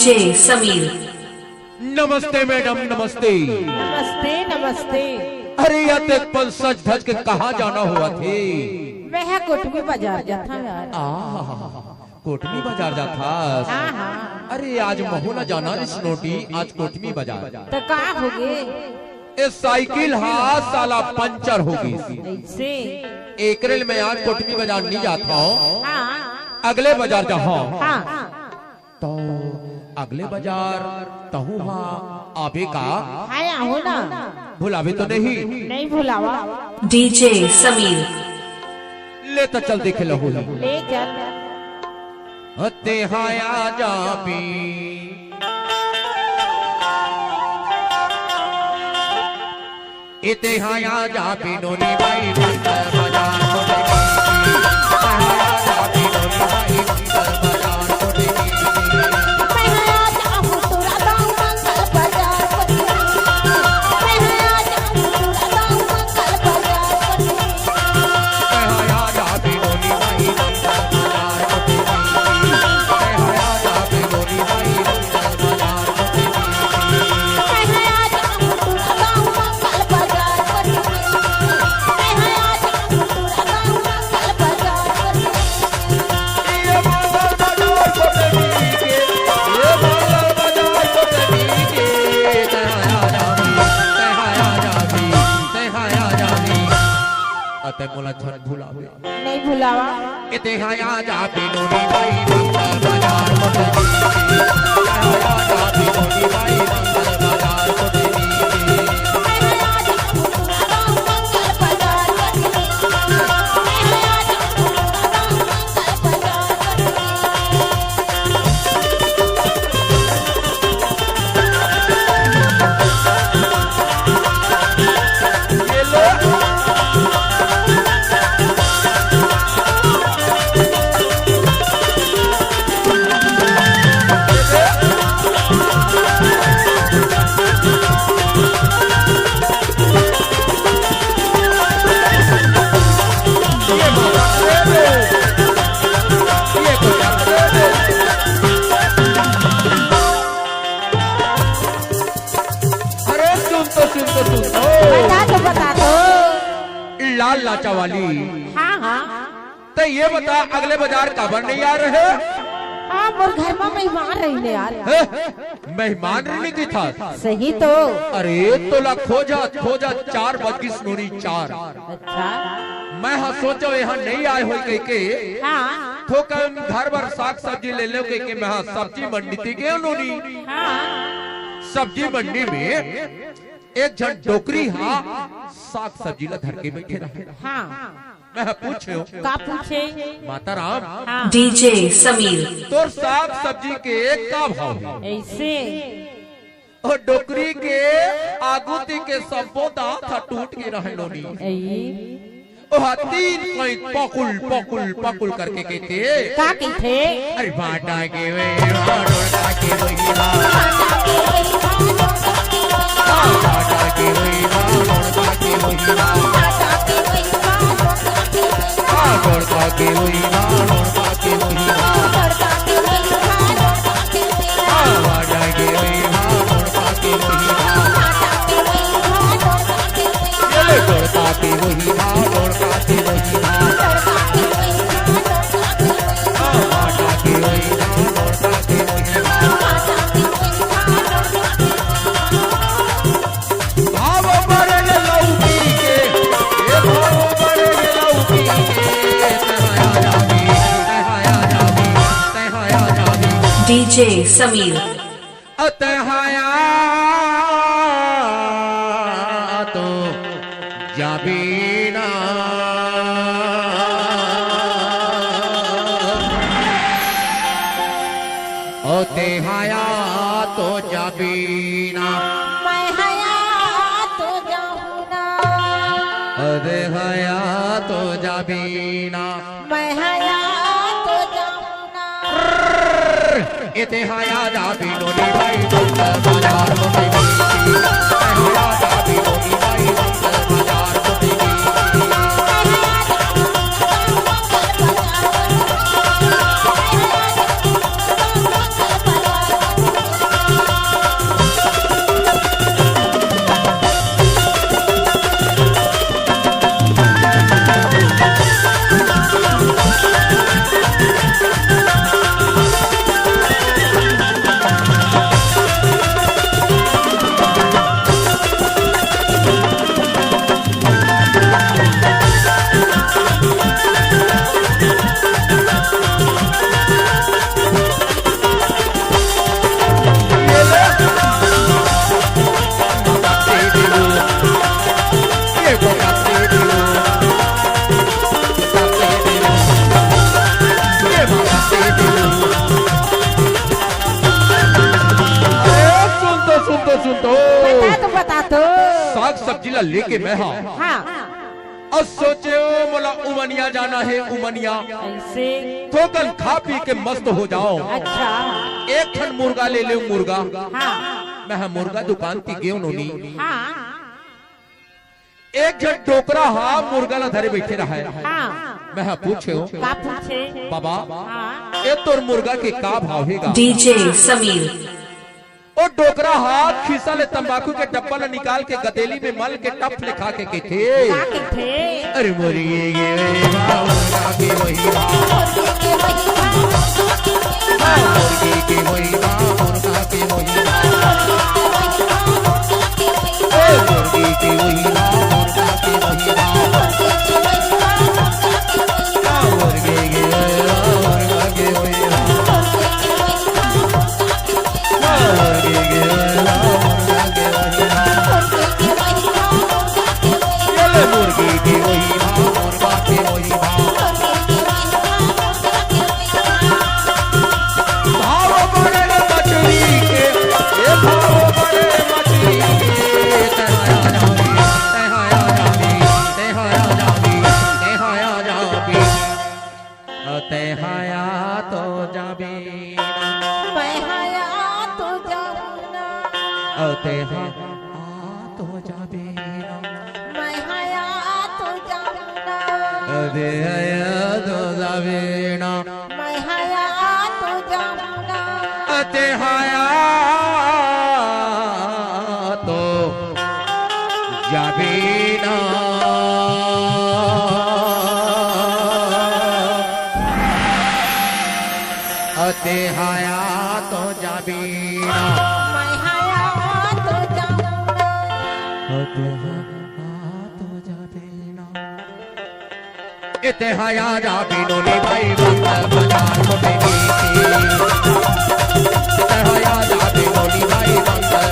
DJ Sameer. नमस्ते madam, नमस्ते। नमस्ते नमस्ते। अरे यार एक पल सच धज के कहाँ जाना हुआ थे? वह कोटमी बाजार जाता यार। कोटमी बाजार जाता। हाँ हाँ। अरे आज महू न जाना इस नोटी, आज कोटमी बाजार। तो कहाँ हो गए? ये साइकिल हाथ साला पंचर हो गई। ऐसे एक रेल में आज कोटमी बाजार नहीं जाता हूँ, हाँ अगले बाजार जाऊँ। हाँ। तो अगले बाजार तहु वहाँ आवे का आया हो ना? भुलावे तो नहीं? नहीं भुलावा। डीजे समीर। ले तो चल देखे लहू। ले चल। हते हाया जाबी इते हाया जाबी नोनी बाई बंदर बाजार को देगी। हाया जाबी नोनी बाई बंदर बाजार को देगी। मैं आया जाऊँ तुरा दाऊ मंगल बाजार को देगी। मैं आया जाऊँ तुरा दाऊ मंगल बाजार को देगी। हाया जाबी नोनी बाई बंदर बाजार को देगी। हाया जाबी नोनी बाई बंदर बाजार को देगी। मैं आया जाऊँ तुरा दाऊ मंगल बाजार को देगी। मैं आया जाऊँ तुरा दाऊ मंगल बाजार को देगी। ये मंगल बाजार को देगी। ये मंगल बाजार को देगी। हाया जाबी हाया जाबी अते मोला छन भुलावे। नहीं भुलावा। इते हाया जाबी नोनी बाई बंदर बाजार को देगी। हाया जाबी नोनी बाई बंदर बाजार को देगी। मैं आया जाऊँ तुरा दाऊ मंगल बाजार को देगी। मैं आया जाऊँ तुरा दाऊ मंगल बाजार को देगी। ये लो ये तो अरे सुन तो बता दो। लाल लाचा वाली। हाँ हाँ तो ये बता अगले बाजार काबर नहीं आ रहे? हाँ मोर घर में मेहमान रही यार। मेहमान रहने की था। सही तो। अरे तोला खोजा खोजा 4 बज की सुनोनी 4। अच्छा। मैं हाँ सोचो यहाँ नहीं आए हो कह के हाँ तो कल घर भर साग सब्जी ले लो कह के मैं हाँ सब्जी मंडी थी गए उन्होंने। हाँ सब्जी मंडी में एक जन डोकरी हाँ साग सब्जी ला धर के बैठे रहे। हाँ। मैं पूछे का पूछे? माता राम हाँ। डीजे समीर। तो साग सब्जी के का भाव है? ऐसे और डोकरी के आगुती के सबो दांत टूट के रहे लोनी। ओह 3 कोई पकुल पकुल पकुल करके कहते का कहते? अरे बाटा के वे बाटा के वही बाटा के वही बाटा के वही बाटा के वही डीजे समीर। अतहाया तो जाबीना अतहाया तो जाबीना मैं हया तो जाऊँ ना। अतहाया तो जाबीना मैं हया तो जाऊँ ना। इते हाया जाबी नोनी बाई बंदर बाजार को देगी। हाया जाबी नोनी बाई बंदर बाजार को देगी। मैं हया जाऊँ तुरा दाऊ मंगल बाजार को देगी। बताते दिलो ये बताते दिलो। सुन तो बता तो साग सब्जी ला लेके मैं हाँ और सोचे मोला उमनिया जाना है उमनिया ऐसे थोकन खा पी के मस्त हो जाओ। अच्छा एक ठन मुर्गा ले ले मुर्गा हाँ मैं मुर्गा दुकान की गेव नोनी हाँ एक जन टोकरा हाँ मुर्गा ला धरे बैठे रहा है हाँ मैं पूछे का पूछे बाबा हाँ ये तोर मुर्गा के का भाव हैगा। डीजे समीर और डोकरा हाथ खीसा ले तंबाकू के डब्बा ला निकाल के गदेली में मल के टप ले खा के थे का कहते अरे मोरी ये मुर्गा के वही मुर्गी के वही मुर्गा के वही मुर्गी के वही मुर्गा के वही मुर्गी के मुर्गा के वही मुर्गी की वही मुर्गा की वही भाव बड़े मछली के ये भाव बड़े मछली के तहाया जाबी तहाया तो जाबी मैं हया तो जाऊंगा तहाया तो जाबी मैं हया तो जाऊंगा अरे आया तो जाबीना मैं हया तो जाऊंगा अते हाया तो जाबीना अते हाया तो जाबीना मैं हया तो जाऊंगा अते हाया तो जाबीना इते हाया जाबीनो नी भाई बंदर बाजार को बेगी इते हाया जाबीनो नी भाई बंदर